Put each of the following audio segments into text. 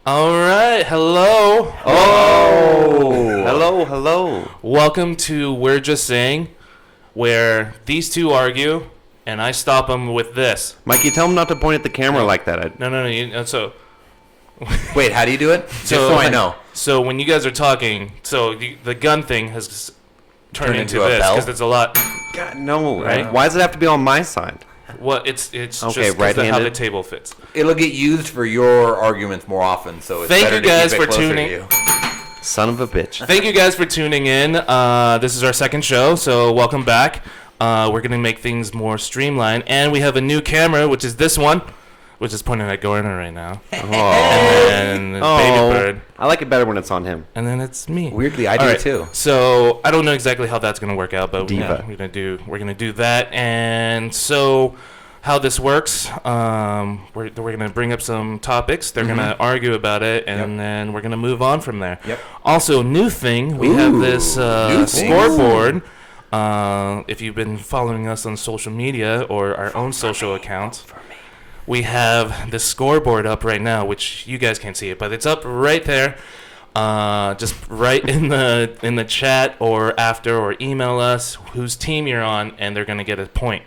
All right, hello. Hello. Welcome to We're Just Saying, where these two argue, and I stop them with this. Mikey, tell him not to point at the camera like that. No. Wait, how do you do it? Just so I know. So when you guys are talking, the gun thing has turned into a this bell? because it's a lot. God, no. Right? Why does it have to be on my side? Well, it's just Okay, because of how right-handed. the table fits. It'll get used for your arguments more often, so it's Thank better you to guys keep it for closer tuning. to you. Son of a bitch. Thank you guys for tuning in. This is our second show, so welcome back. We're going to make things more streamlined, and we have a new camera, which is this one, which is pointing at Gordon right now. And Baby Bird. I like it better when it's on him. And then it's me. Weirdly, I All do right, too. So I don't know exactly how that's going to work out, but Diva. we're gonna do that. And so how this works, we're gonna bring up some topics. They're gonna argue about it, and then we're gonna move on from there. Yep. Also, new thing, we have this new thing. scoreboard. If you've been following us on social media or our own social accounts, we have the scoreboard up right now, which you guys can't see it, but it's up right there. Just write in the chat or after, or email us whose team you're on, and they're gonna get a point.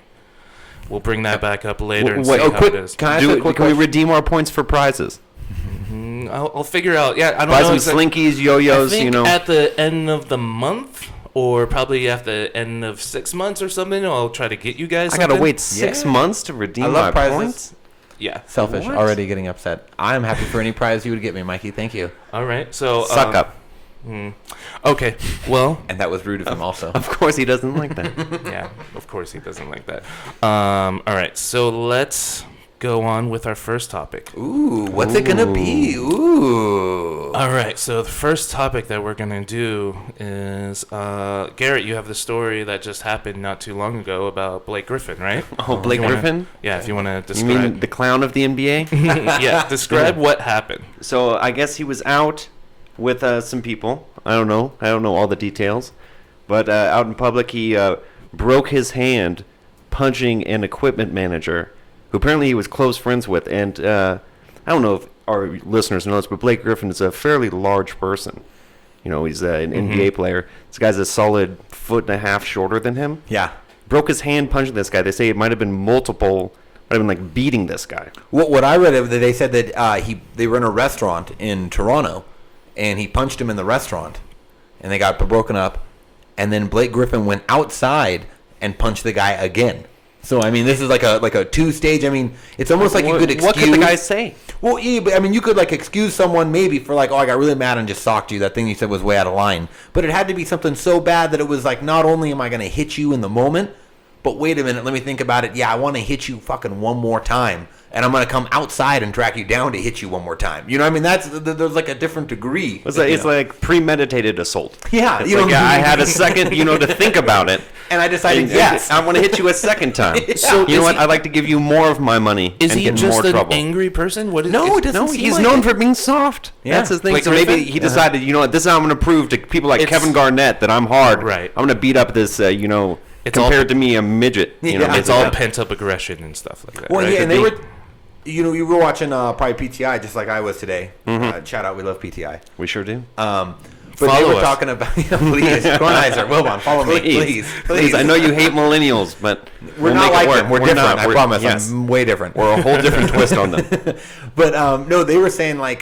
We'll bring that back up later and see how it is. Can I Can ask a quick we question? redeem our points for prizes? I'll figure out. Yeah, I don't Buy know. some slinkies, yo-yos, I think you know. at the end of the month, or probably at the end of 6 months or something, I'll try to get you guys. I gotta something. wait 6 Yeah. months to redeem I my love prizes. points? Yeah. Selfish. What? Already getting upset. I'm happy for any prize you would get me, Mikey. Thank you. All right. So Suck up. Okay. Well. And that was rude of him also. Of course he doesn't like that. Yeah, of course he doesn't like that. All right, so let's go on with our first topic. Ooh, what's it gonna be? Ooh. All right, so the first topic that we're gonna do is Garrett. You have the story that just happened not too long ago about Blake Griffin, right? Oh, Blake You wanna- Griffin? Yeah, if you want to You describe. mean the clown of the NBA? Yeah, describe what happened. So I guess he was out with some people. I don't know all the details. But out in public, he broke his hand punching an equipment manager who apparently he was close friends with. And I don't know if our listeners know this, but Blake Griffin is a fairly large person. You know, he's an NBA player. This guy's a solid 1.5 feet shorter than him. Yeah. Broke his hand punching this guy. They say it might have been multiple, might have been like beating this guy. What I read, they said that they were in a restaurant in Toronto, and he punched him in the restaurant, and they got broken up, and then Blake Griffin went outside and punched the guy again. So I mean, this is like a two-stage. I mean, it's almost like you could excuse. What could the guy say? Well, yeah, but I mean, you could like excuse someone maybe for like, oh, I got really mad and just socked you. That thing you said was way out of line. But it had to be something so bad that it was like, not only am I going to hit you in the moment, but wait a minute, let me think about it. Yeah, I want to hit you fucking one more time, and I'm going to come outside and track you down to hit you one more time. You know what I mean? There's like a different degree. It's like premeditated assault. Yeah, It's you know like what I I mean? had a second, to think about it. And I decided, And yes. I want to hit you a second time. Yeah. So you know what? I'd like to give you more of my money Is and he get just more an trouble. angry person? What is No, is- it doesn't No, seem he's like known it. for being soft. Yeah. That's his thing. Blake So maybe Griffin? he decided, this is how I'm going to prove to people like It's- Kevin Garnett that I'm hard. Right. I'm going to beat up this, It's compared all- to me, a midget. Yeah. It's all pent up aggression and stuff like that. Well, right? yeah, and they Could were, you were watching probably PTI just like I was today. Shout out, we love PTI. We sure do. But they Follow were us. talking about, please, Kornheiser, Wilbon, follow me, please. I know you hate millennials, but We're we'll not make it like work. them. We're different. not. I promise. Yes. I'm way different. We're a whole different twist on them. But no, they were saying like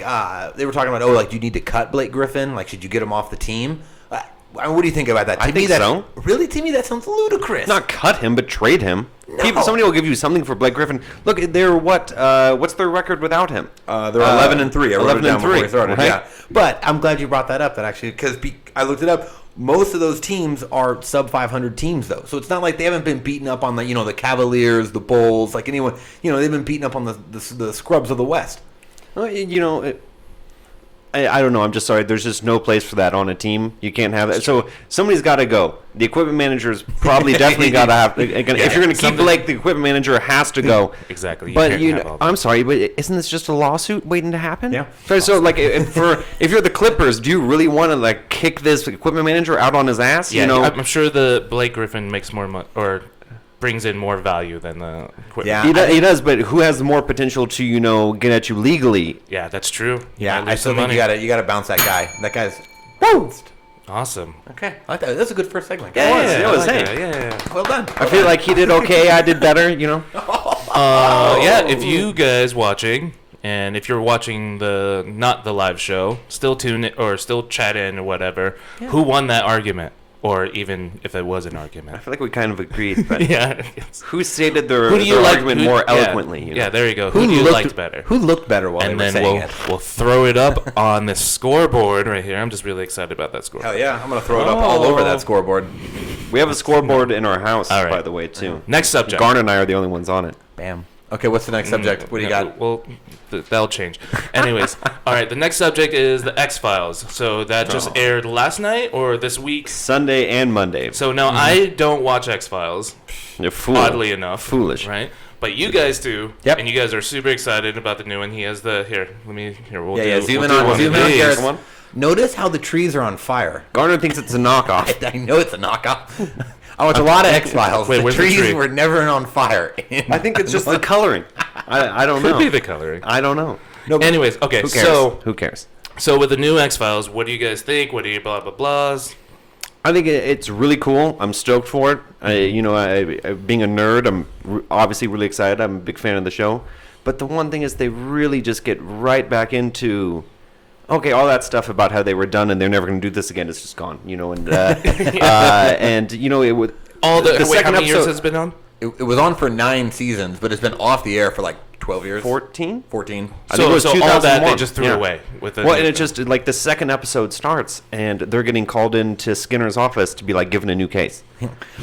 they were talking about do you need to cut Blake Griffin? Like, should you get him off the team? What do you think about that? I think so. Really, to me, that sounds ludicrous. Not cut him, but trade him. No. Somebody will give you something for Blake Griffin. Look, they're what's their record without him? They're 11-3. I wrote it 11-3, down before we started. right? Yeah, but I'm glad you brought that up. That actually, because I looked it up. Most of those teams are sub 500 teams, though. So it's not like they haven't been beaten up on the Cavaliers, the Bulls, like anyone. They've been beaten up on the scrubs of the West. Well, I don't know. I'm just sorry. There's just no place for that on a team. You can't have that. So somebody's got to go. The equipment manager's probably definitely got to have. If you're going to keep Blake, the equipment manager has to go. Exactly. You But can't have all that. I'm sorry, but isn't this just a lawsuit waiting to happen? Yeah. So like, if you're the Clippers, do you really want to like kick this equipment manager out on his ass? Yeah, I'm sure the Blake Griffin makes more money or brings in more value than the equipment. Yeah. He does, but who has more potential to get at you legally? Yeah, that's true. Yeah, Might I lose still some think money. you gotta bounce that guy. That guy's woo. Awesome. Okay, I like that. That's a good first segment. Yeah, Well it I was, like hey. that. Yeah. Well done. I feel like he did okay. I did better. Yeah, if you guys watching, and if you're watching not the live show, still tune in or still chat in or whatever. Who won that argument, or even if it was an I argument? feel like we kind of agreed, but Yeah. who stated their, Who do you their like? argument who- more yeah, eloquently? Yeah, there you go. Who do you liked better? Who looked better while And they were then saying we'll it? we'll throw it up on this scoreboard right here. I'm just really excited about that scoreboard. Hell yeah, I'm gonna throw it up all over that scoreboard. We have a scoreboard in our house, All right. by the way, too. Next subject. Garner and I are the only ones on it. Bam. Okay, what's the next subject? What do you Yeah, got? Well, that'll change. Anyways, all right. The next subject is the X-Files. So that just aired last night or this week. Sunday and Monday. So now I don't watch X-Files, You're fool. oddly enough. Foolish. Right? But you guys do. Yep. And you guys are super excited about the new one. He has the we'll Yeah, do, zoom we'll in do on, one zoom of in on these. Garrett's. One? Notice how the trees are on fire. Garner thinks it's a knockoff. I know it's a knockoff. I watch a lot of X-Files. Wait, The where's the trees tree? were never on fire. I think it's just the coloring. I don't Could know. be the coloring. I don't know. No, but- Anyways, okay. Who cares? So Who cares? with the new X-Files, what do you guys think? What are your blah blah blahs? I think it's really cool. I'm stoked for it. Being a nerd, I'm obviously really excited. I'm a big fan of the show. But the one thing is they really just get right back into, okay, all that stuff about how they were done and they're never going to do this again is just gone, and it would All the, wait, how second many years episode- has it been on? it was on for 9 seasons, but it's been off the air for like 12 years. 14. 14. I think it was So all that they 2001. just threw Yeah. away with the Well, new and it thing. just like the second episode starts, and they're getting called into Skinner's office to be like given a new case,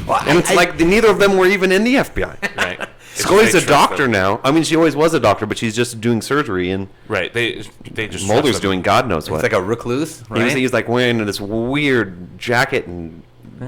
Well, and it's like neither of them were even in the FBI. right. Scully's They a trust doctor them. now. I mean, she always was a doctor, but she's just doing surgery, and Right. They just Mulder's trust them. doing God knows It's what. like a recluse, right? He's like wearing this weird jacket and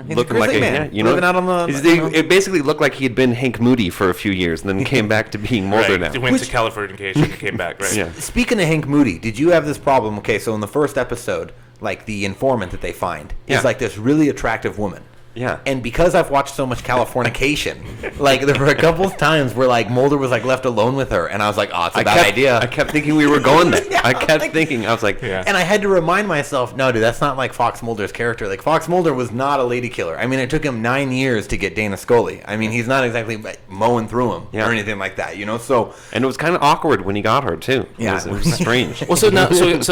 He's looking a like grizzly a man, yeah, you know. living out on the- It basically looked like he'd been Hank Moody for a few years, and then came back to being Mulder Right. now. He went Which- to Californication and came back. Right. Yeah. Speaking of Hank Moody, did you have this problem? Okay, so in the first episode, like the informant that they find Yeah. is like this really attractive woman. Yeah. And because I've watched so much Californication, like there were a couple of times where like Mulder was like left alone with her, and I was like, oh, it's a bad idea. I kept thinking we were going there. Yeah, I kept like- thinking. I was like, Yeah. And I had to remind myself, no, dude, that's not like Fox Mulder's character. Like Fox Mulder was not a lady killer. I mean, it took him 9 years to get Dana Scully. I mean, he's not exactly like, mowing through him Yeah. or anything like that, you know. So and it was kind of awkward when he got her too. Yeah. It was strange. Well, so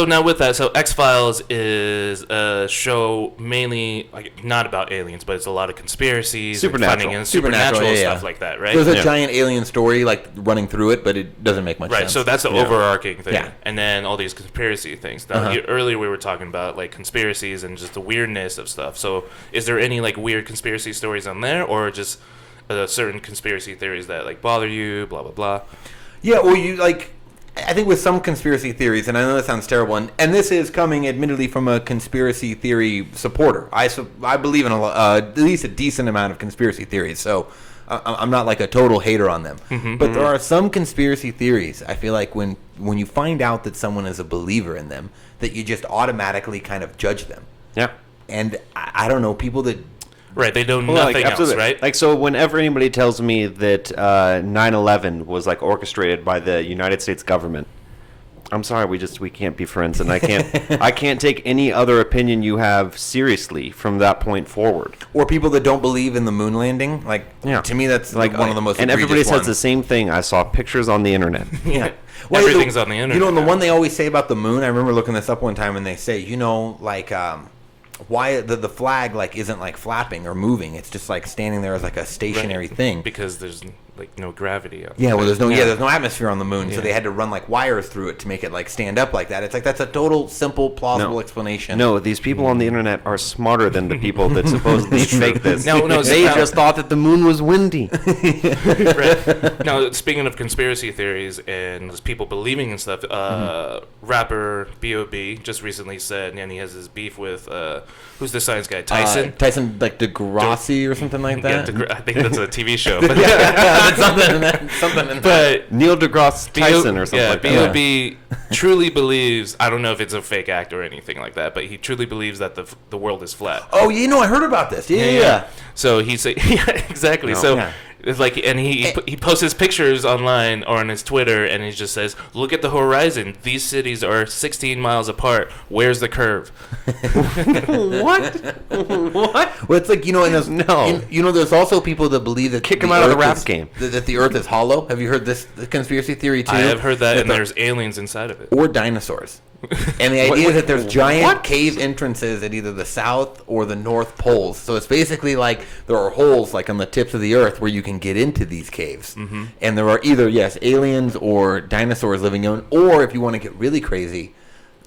now with that, so X-Files is a show mainly like not about aliens, but it's a lot of conspiracies, Supernatural. and finding in supernatural yeah, yeah. stuff like that, right? there's a Yeah. giant alien story like running through it, but it doesn't make much Right, sense. so that's the Yeah. overarching thing, Yeah. and then all these conspiracy things. Now, earlier we were talking about like conspiracies and just the weirdness of stuff. So, is there any like weird conspiracy stories on there, or just certain conspiracy theories that like bother you? Blah blah blah. Yeah, well, you like. I think with some conspiracy theories, and I know that sounds terrible, and this is coming admittedly from a conspiracy theory supporter. I believe in at least a decent amount of conspiracy theories, so I'm not like a total hater on them. But there are some conspiracy theories. I feel like when you find out that someone is a believer in them, that you just automatically kind of judge them. Yeah. And I don't know, people that Right, they know Well, nothing else, absolutely. right? Like, so whenever anybody tells me that 9/11 was like orchestrated by the United States government, I'm sorry, we can't be friends, and I can't take any other opinion you have seriously from that point forward. or people that don't believe in the moon landing, like to me that's like one of the most and egregious everybody says ones. the same thing. I saw pictures on the internet. Yeah. Everything's on the internet You know, and the now. one they always say about the moon, I remember looking this up one time, and they say, you know, like, why the flag, like, isn't, like, flapping or moving. It's just, like, standing there as, like, a stationary thing. because there's like no gravity. On Yeah, well, there's no Yeah. there's no atmosphere on the moon, so Yeah. they had to run, like, wires through it to make it, like, stand up like that. It's like, that's a total, simple, plausible explanation. No, these people on the internet are smarter than the people that supposedly fake this. No, they no. just thought that the moon was windy. Right. Now, speaking of conspiracy theories and just people believing in stuff, rapper B.O.B. just recently said, and he has his beef with, who's the science guy? Tyson? Tyson, like, Degrassi or something like Yeah, that? I think that's a TV show. But, That's something in that. Something in that. but Neil deGrasse Tyson or something yeah, like that. B.O.B. truly believes, I don't know if it's a fake act or anything like that, but he truly believes that the world is flat. Oh, you know, I heard about this. Yeah. So he said, yeah, exactly. No. So Yeah. It's like, and he posts his pictures online or on his Twitter, and he just says, "Look at the horizon. These cities are 16 miles apart. Where's the curve?" What? What? Well, it's like, and there's, No. there's also people that believe that Kick 'em out of the Earth rap is- game. That the Earth is hollow. Have you heard this conspiracy theory too? I have heard that, and the- there's aliens inside of it. or dinosaurs. And the idea is that there's giant cave entrances at either the south or the north poles. So it's basically like there are holes like on the tips of the earth where you can get into these caves. Mm-hmm. And there are either, yes, aliens or dinosaurs living in, or if you want to get really crazy,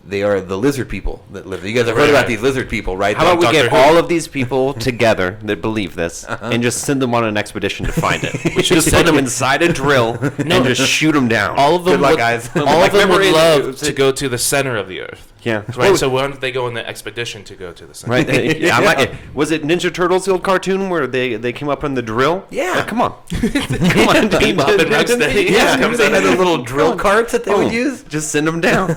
they are the lizard people that live there. You guys have heard about these lizard people, right? How about we Doctor get Who. all of these people together that believe this and just send them on an expedition to find it? We should just put them inside a drill and just shoot them down. All of them, Good luck, would, guys. all Like, of them would remember love to go to the center of the Earth. Yeah. Right. Oh, So why don't they go on the expedition to go to the center? right. Yeah, I'm like, was it Ninja Turtles, the old cartoon where they came up in the drill? Yeah. Like, come on. Come on. Bebop and Rocksteady. Yeah, Just comes they out had of- those little drill carts that they would Boom. use. Just send them down.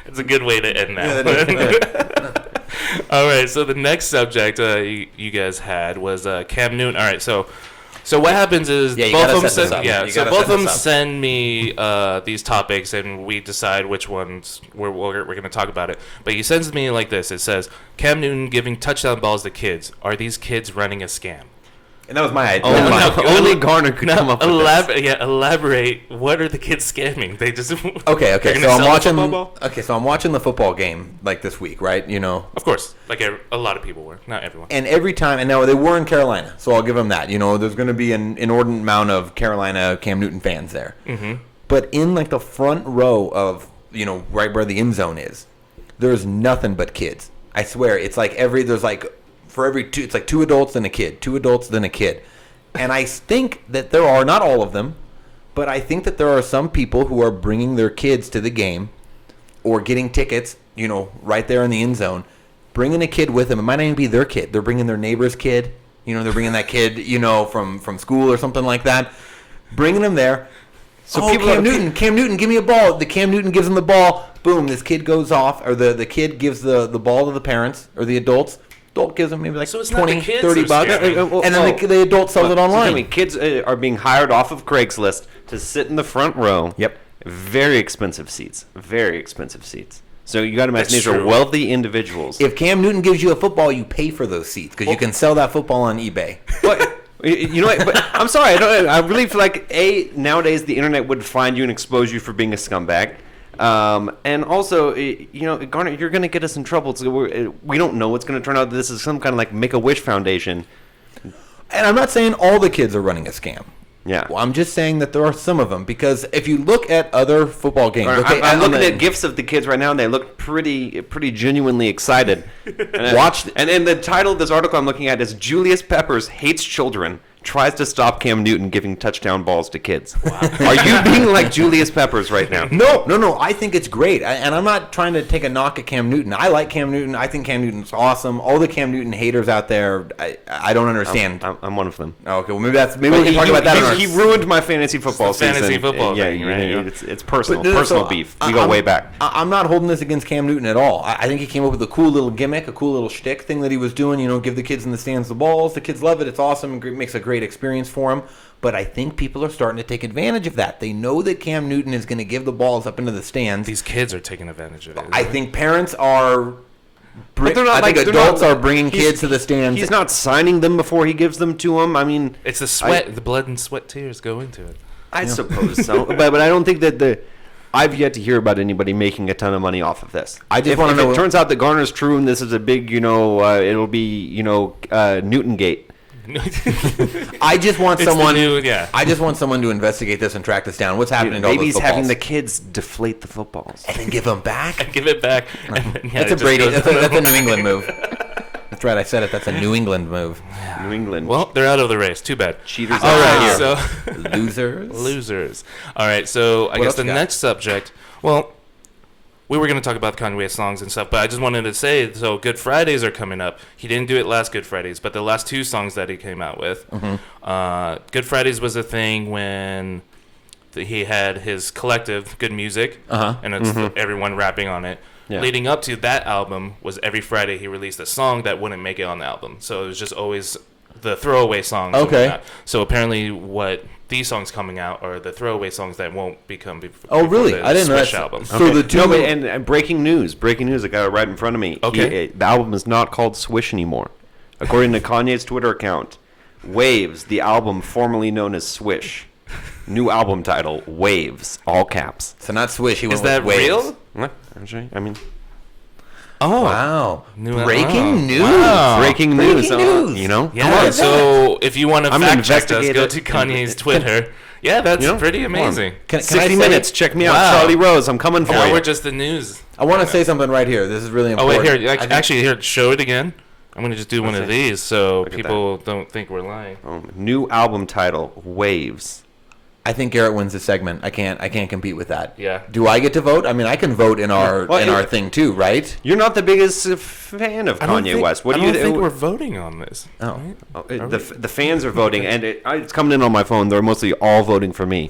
It's a good way to end that. All right, so the next subject you guys had was Cam Newton. All right, so what happens is Yeah, you both gotta of them set this send, up. yeah, You so gotta both set of them this up. send me these topics, and we decide which ones we're going to talk about it. But he sends me like this. It says, "Cam Newton giving touchdown balls to kids. Are these kids running a scam?" And that was my idea. Oh, my. no, Only Garner could come up with this. Elaborate. What are the kids scamming? They just Okay. they're gonna So I'm sell the watching. football ball? Okay, so I'm watching the football game like this week, right? Of course, like a lot of people were, not everyone. And every time, and now they were in Carolina, so I'll give them that. There's going to be an inordinate amount of Carolina Cam Newton fans there. Mm-hmm. But in like the front row of, right where the end zone is, there's nothing but kids. I swear, it's like there's like for every two, it's like two adults then a kid, two adults then a kid. And I think that there are, not all of them, but I think that there are some people who are bringing their kids to the game or getting tickets, right there in the end zone, bringing a kid with them. It might not even be their kid. They're bringing their neighbor's kid. They're bringing that kid, from school or something like that. Bringing them there. So people Cam are- Newton, give me a ball. The Cam Newton gives them the ball. Boom, this kid goes off, or the kid gives the ball to the parents or the adults. Adult gives them maybe like So it's not the 20, kids 30 who bucks. scam. And then the adult sells it online. I mean, kids are being hired off of Craigslist to sit in the front row. Yep. Very expensive seats. Very expensive seats. So you got to imagine That's these are true. wealthy individuals. If Cam Newton gives you a football, you pay for those seats because you can sell that football on eBay. But you know what? But I'm sorry. I really feel like nowadays the internet would find you and expose you for being a scumbag. And also, Garner, you're going to get us in trouble. So we don't know what's going to turn out. This is some kind of like Make-A-Wish Foundation. And I'm not saying all the kids are running a scam. Yeah. Well, I'm just saying that there are some of them because if you look at other football games, I'm looking at gifs of the kids right now, and they look pretty genuinely excited. And the title of this article I'm looking at is "Julius Peppers Hates Children, Tries to Stop Cam Newton Giving Touchdown Balls to Kids." Wow. Are you being like Julius Peppers right now? No. I think it's great, and I'm not trying to take a knock at Cam Newton. I like Cam Newton. I think Cam Newton's awesome. All the Cam Newton haters out there, I don't understand. I'm one of them. Oh, okay, well maybe we can talk about that. on our- He ruined my fantasy football season. fantasy football Yeah, thing, right? it's personal, But, personal so, beef. We go way back. I'm not holding this against Cam Newton at all. I think he came up with a cool little gimmick, a cool little shtick thing that he was doing. Give the kids in the stands the balls. The kids love it. It's awesome and makes a great experience for them. But I think people are starting to take advantage of that. They know that Cam Newton is going to give the balls up into the stands. These kids are taking advantage of it. I think parents are. But they're not I think like- they're adults not- are bringing he's- kids to the stands. He's not signing them before he gives them to them. I mean, It's the sweat, the blood and sweat tears go into it. I suppose so, but I don't think that I've yet to hear about anybody making a ton of money off of this. I just if, wanna if know- it turns out that Garner's true and this is a big, it'll be, Newton Gate. I just want It's the someone. new- yeah. I just want someone to investigate this and track this down. What's happening to all those Baby's having footballs? the kids deflate the footballs. and then give them back. Give it back. And then, yeah, That's it a just Brady. goes- That's a New England move. That's right. I said it. That's a New England move. New England. Well, they're out of the race. Too bad. Cheaters. All out right, here. so Losers. losers. All right, so I What guess else the you got? next subject. Well, we were going to talk about Kanye West songs and stuff, but I just wanted to say, so Good Fridays are coming up. He didn't do it last Good Fridays, but the last two songs that he came out with. Good Fridays was a thing when he had his collective, Good Music, and it's everyone rapping on it. Yeah. Leading up to that album was every Friday he released a song that wouldn't make it on the album. So it was just always the throwaway songs. Okay. and whatnot. So apparently, what these songs coming out are the throwaway songs that won't become. Oh, really? The I didn't know Swish that. album. So the two. No, but, and breaking news. I got it right in front of me. Okay. The album is not called Swish anymore. According to Kanye's Twitter account, Waves, the album formerly known as Swish. New album title, Waves, all caps. So not Swish. He went Is that with Waves. real? What? Actually, I mean, Oh, Wow. New- Breaking wow. news. Wow. breaking news. Breaking news. You know? Yeah. Come on. So if you want to I'm an fact check us, go investigator. to Kanye's Twitter. Yeah, that's You know? pretty Come on. amazing. Can I 60 say- minutes. Check me out, Wow. Charlie Rose. I'm coming for Now you. we're just the news. I want to say something right here. This is really Oh important. wait, here, I think- actually, here, show it again. I'm gonna just do one of Okay. these so at people don't think we're lying. New album title, Waves. I think Garrett wins the segment. I can't compete with that. Yeah. Do I get to vote? I mean, I can vote in our Well, our thing too, right? You're not the biggest fan of I don't Kanye think- West. What I do you don't think we're voting on this. Oh. right? Oh, the fans are voting, and it's coming in on my phone. They're mostly all voting for me.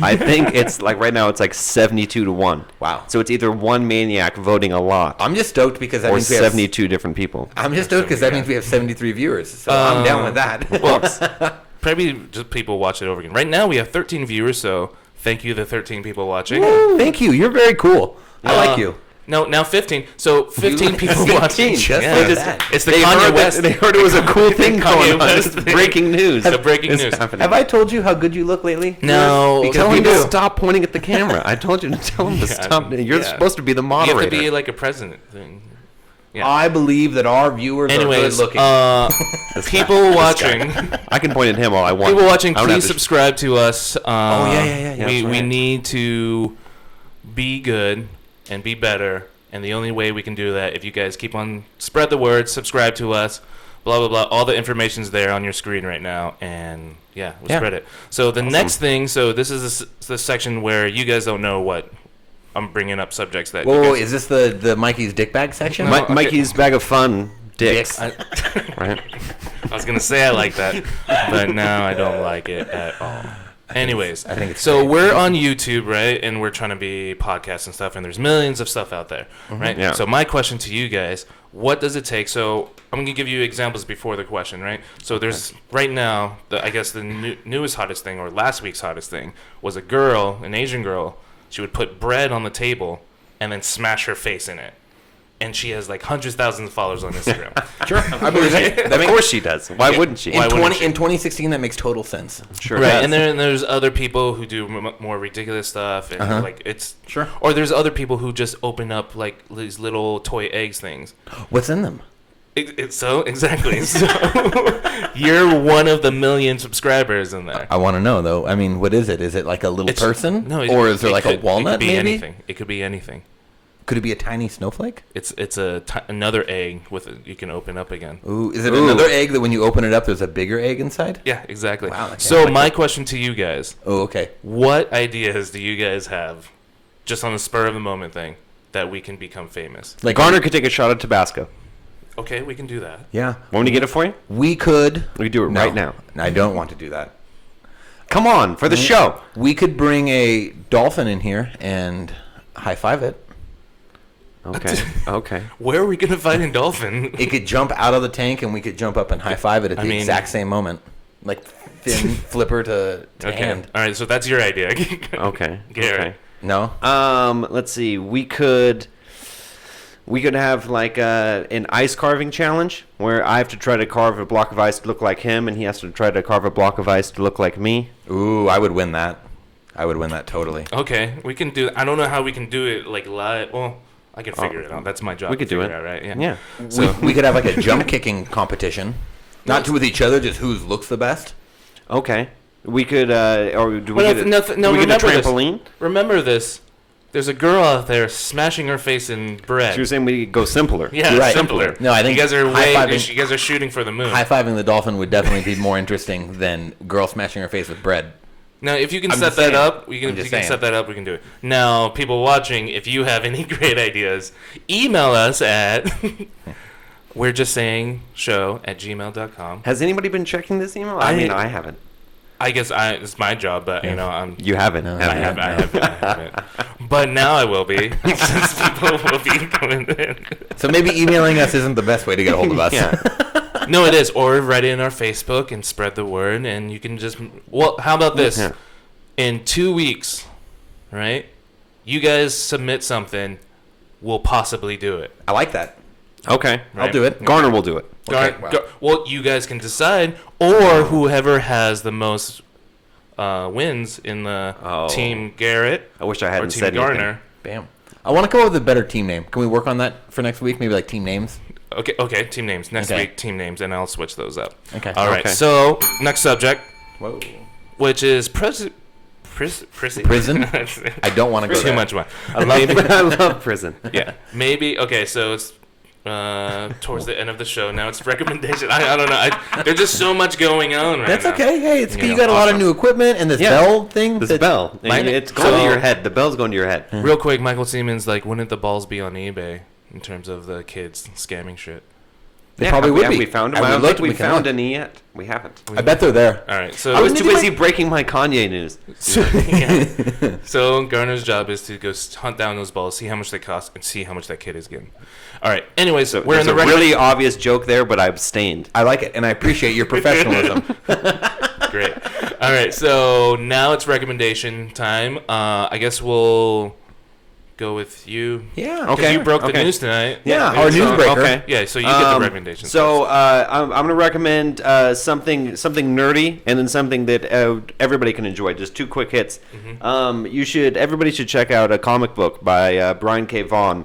I think it's like right now it's like 72-1. Wow. So it's either one maniac voting a lot I'm just stoked because that or means we have 72 different people. I'm just stoked because that means we have 73 viewers. So I'm down with that. Well, probably just people watch it over again. Right now we have 13 viewers, so thank you the 13 people watching. Thank you. You're very cool. I like you. No, now 15. So 15 people watching. Just Yeah. like They just- that. It's the They Kanye heard, West. They heard it was a cool thing Kanye going on. West It's thing. breaking news. The breaking It's news. happening. Have I told you how good you look lately? No. Because Tell we him to do. stop pointing at the camera. I told you to tell him to stop. You're yeah. supposed to be the You moderator. have to be like a president thing. Yeah. I believe that our viewers are good Anyways, looking. people watching. I can point at him all I want. People watching, I don't have please to- subscribe to us. yeah. We That's right. need to be good and be better, and the only way we can do that if you guys keep on spread the word, subscribe to us, blah blah blah. All the information's there on your screen right now, and we'll Yeah. spread it. So the next thing, so this is the section where you guys don't know what I'm bringing up subjects that. Whoa, you whoa, guys- is this the Mikey's dick bag section? No. okay. Mikey's bag of fun dicks. Dicks. Right? I was gonna say I like that, but now I don't like it at all. Anyways, I think it's so great. we're on YouTube, right? And we're trying to be podcasts and stuff, and there's millions of stuff out there, right? Yeah. So my question to you guys, what does it take? So I'm gonna give you examples before the question, right? So there's right now, I guess the newest hottest thing, or last week's hottest thing, was a girl, an Asian girl. She would put bread on the table and then smash her face in it. And she has like hundreds of thousands of followers on Instagram. Sure, I believe it. Of course she does. Why Yeah. wouldn't she? Why wouldn't she? In 2016, that makes total sense. Sure. Right, does. and there's other people who do more ridiculous stuff, and like it's Sure. Or there's other people who just open up like these little toy eggs things. What's in them? It's so exactly. So you're one of the million subscribers in there. I want to know though. I mean, what is it? Is it like a little It's- person? No, or is there it like could- a walnut? It could be maybe. anything. It could be anything. Could it be a tiny snowflake? It's another egg with you can open up again. Ooh, is it Ooh. another egg that when you open it up, there's a bigger egg inside? Yeah, exactly. Wow, okay. So Like my question to you guys: Oh, okay. what ideas do you guys have, just on the spur of the moment thing, that we can become famous? Like Garner could take a shot at Tabasco. Okay, we can do that. Yeah, Want me to get it for you? we could. We could do it No, right now. I don't want to do that. Come on, for the show. We could bring a dolphin in here and high five it. Okay. Okay. Where are we gonna find a dolphin? It could jump out of the tank and we could jump up and high five it at I the mean- exact same moment, like fin flipper to Okay. hand. All right. So that's your idea. Okay. Gary. Okay. No, Let's see. We could have like an ice carving challenge where I have to try to carve a block of ice to look like him, and he has to try to carve a block of ice to look like me. ooh, I would win that. I would win that totally. Okay, we can do. I don't know how we can do it like live. Well, I can figure it out. That's my job. We to could do figure it. out, right? Yeah. Yeah. So We could have like a jump kicking competition, not with each other, just whose looks the best. Okay. We could, or do we Well, get no, no, do we get a remember this. trampoline? remember this. There's a girl out there smashing her face in bread. So you're saying we go simpler? Yeah, You're right. simpler. No, I think you guys are high-fiving- You guys are shooting for the moon. High fiving the dolphin would definitely be more interesting than girl smashing her face with bread. Now, if you can I'm set just that saying. up, we can. I'm If you just can saying. set that up, we can do it. Now, people watching, if you have any great ideas, email us at we're just saying show@gmail.com. Has anybody been checking this email? I- I mean, I haven't. I guess it's my job, but you know, I'm. You haven't. No, have I you? haven't. But now I will be, since people will be coming in. So maybe emailing us isn't the best way to get a hold of us. Yeah. No, it is. Or write it in our Facebook and spread the word, and you can just. Well, how about this? Yeah. In 2 weeks, right? You guys submit something. We'll possibly do it. I like that. Okay. I'll do it. Garner will do it. Okay, wow. Well, you guys can decide, or whoever has the most wins in the Team Garrett I wish I or hadn't Team said anything. Garner. Bam. I want to come up with a better team name. Can we work on that for next week? Maybe like team names? Okay, team names. Next Okay. week, team names, and I'll switch those up. Okay. All right, Okay. so next subject, Whoa. which is prison. Prison? I don't want to go Too there. much one. I love prison. Yeah, maybe. Okay, so it's towards the end of the show. Now it's recommendation. I don't know. There's just so much going on right That's now. okay. Hey, it's You you know, got a lot of awesome. new equipment and this Yeah. bell thing. This that- bell. And Mine- it's going to so- your head. The bell's going to your head. Real quick, Michael Siemens, like, wouldn't the balls be on eBay in terms of the kids scamming shit? They probably would have be. We found them. Have I we don't looked? think we We can found look. any yet. We haven't. I bet they're there. All right, so I was maybe too busy my- breaking my Kanye news. yeah. So Garner's job is to go hunt down those balls, see how much they cost, and see how much that kid is getting. All right. Anyways, So we're in there's the a really obvious joke there, but I abstained. I like it, and I appreciate your professionalism. Great. All right. So now it's recommendation time. I guess we'll go with you. Yeah. 'Cause Okay. You broke the okay. news tonight. Yeah, Yeah, our so- newsbreaker. Okay. Yeah. So you get the recommendation. So I'm going to recommend something nerdy, and then something that everybody can enjoy. Just two quick hits. Everybody should check out a comic book by Brian K. Vaughan.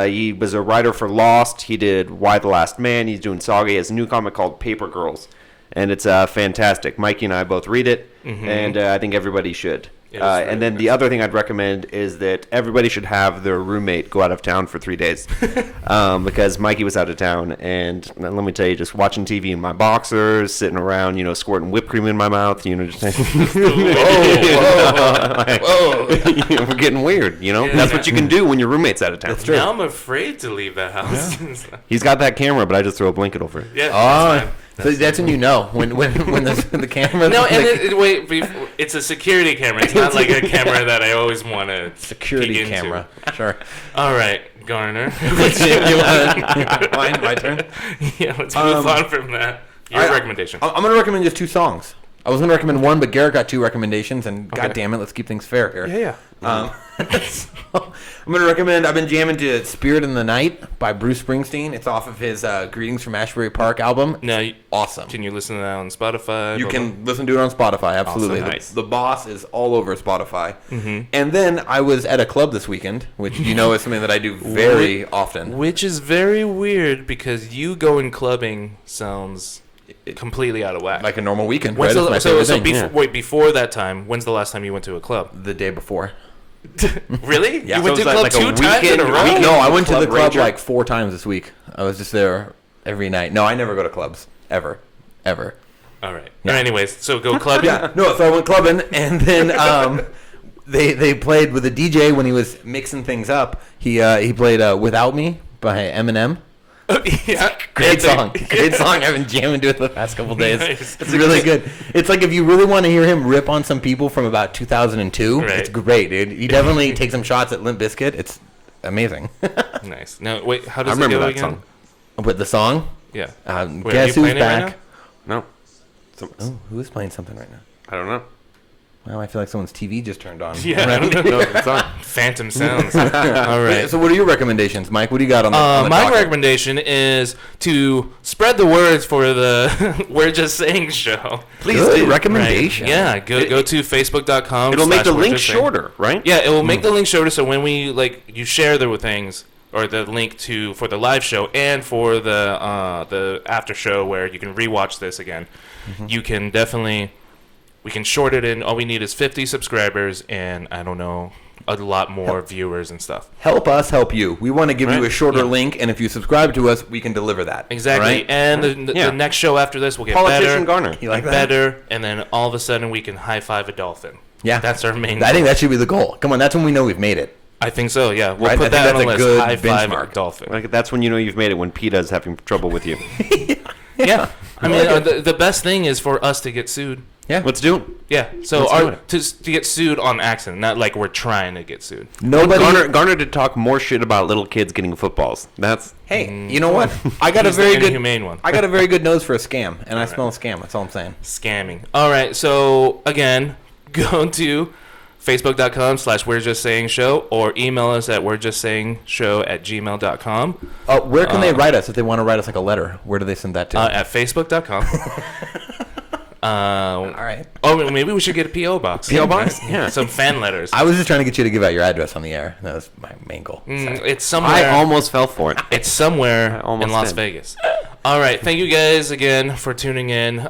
He was a writer for Lost. He did Why the Last Man. He's doing Saga. He has a new comic called Paper Girls, and it's fantastic. Mikey and I both read it, and I think everybody should. It is very And then the other thing I'd recommend is that everybody should have their roommate go out of town for 3 days, because Mikey was out of town, and let me tell you, just watching TV in my boxers, sitting around, squirting whipped cream in my mouth, just we're getting weird, That's what you can do when your roommate's out of town. That's true. Now I'm afraid to leave the house. He's got that camera, but I just throw a blanket over it. Yeah. Oh, that's fine. so that's when you know when the camera. No, and wait, it's a security camera. It's not like a camera that I always want to security peek into. camera. Sure. All right, Garner. My turn. Yeah, let's move on from that. Your recommendation. I'm going to recommend just two songs. I was going to recommend one, but Garrett got two recommendations, and God damn it, let's keep things fair here. Yeah. So, I'm going to recommend, I've been jamming to Spirit in the Night by Bruce Springsteen. It's off of his Greetings from Ashbury Park album. Now, Awesome. can you listen to that on Spotify? You can listen to it on Spotify, absolutely. Awesome. The- Nice. The boss is all over Spotify. And then I was at a club this weekend, which you know is something that I do very often. Which is very weird because you going clubbing sounds completely out of whack. Like a normal weekend. When's right? the, It's my favorite thing. yeah. wait, before that time, when's the last time you went to a club? The day before. Really? Yeah. You went So to is a that club like a 2 times in a weekend- row? weekend- No, I went to the Club club ranger? like 4 times this week. I was just there every night. No, I never go to clubs. Ever. All right. Anyways, so go clubbing. Yeah. No, so I went clubbing, and then they played with the DJ when he was mixing things up. He played Without Me by Eminem. Yeah. Great song. Great song. I've been jamming to it the past couple days. Nice. It's really good. It's like if you really want to hear him rip on some people from about 2002, Right. it's great, dude. He definitely takes some shots at Limp Bizkit. It's amazing. Nice. Now, wait, how I does remember it go that again? song. But the song, Yeah. Wait, are guess you who's playing it right back? No. Oh, who is playing something right now? I don't know. Well, I feel like someone's TV just turned on. Yeah. No, it's on. Phantom sounds. All right. So what are your recommendations, Mike? What do you got on the My docket? recommendation is to spread the words for the We're Just Saying show. Please Good do. recommendation. Right. Yeah, go to facebook.com. It'll make the link /We're Just Saying. shorter, right? Yeah, it will make the link shorter. So when we you share the things or the link for the live show and for the after show where you can rewatch this again, you can definitely we can short it in. All we need is 50 subscribers and I don't know a lot more viewers and stuff. Help us help you. We want to give you Right. a shorter Yeah. link, and if you subscribe to us, we can deliver that. Exactly. Right? And the Yeah. next show after this will get Politician better. Garner. You like and that? better, and then all of a sudden we can high five a dolphin. Yeah. That's our main. I think goal. that should be the goal. Come on, that's when we know we've made it. I think so. Yeah, we'll Right? I put think that on that's the a list. good High five a benchmark. dolphin. Like that's when you know you've made it, when PETA's having trouble with you. Yeah. I I mean, like it. the best thing is for us to get sued. Yeah. Let's do it. Yeah. So Let's do it. to get sued on accident, not like we're trying to get sued. Nobody. Garner did talk more shit about little kids getting footballs. That's Hey, you know what? I got a He's the very good inhumane one. I got a very good nose for a scam, and I smell a scam. That's all I'm saying. Scamming. All right. So again, go to Facebook.com/We're Just Saying Show or email us at We're Just Saying Show @gmail.com. Where can they write us if they want to write us like a letter? Where do they send that to? At Facebook.com. all right. Oh, maybe we should get a P.O. box. P.O. box? Yeah. Some fan letters. I was just trying to get you to give out your address on the air. That was my main goal. It's somewhere. I almost fell for it. It's somewhere I almost in Las did. Vegas. All right. Thank you guys again for tuning in.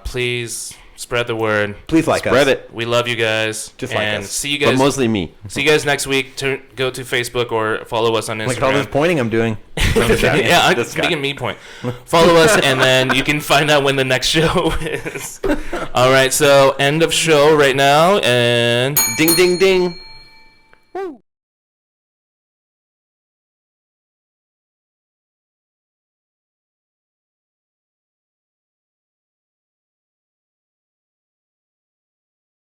Please spread the word. Please like us. Spread it. We love you guys. Just like and us. see you But guys. mostly me. See you guys next week. Go to Facebook or follow us on Instagram. Look at all this pointing I'm doing. Yeah, I'm This guy. making me point. Follow us, and then you can find out when the next show is. All right, so end of show right now, and Ding, ding, ding.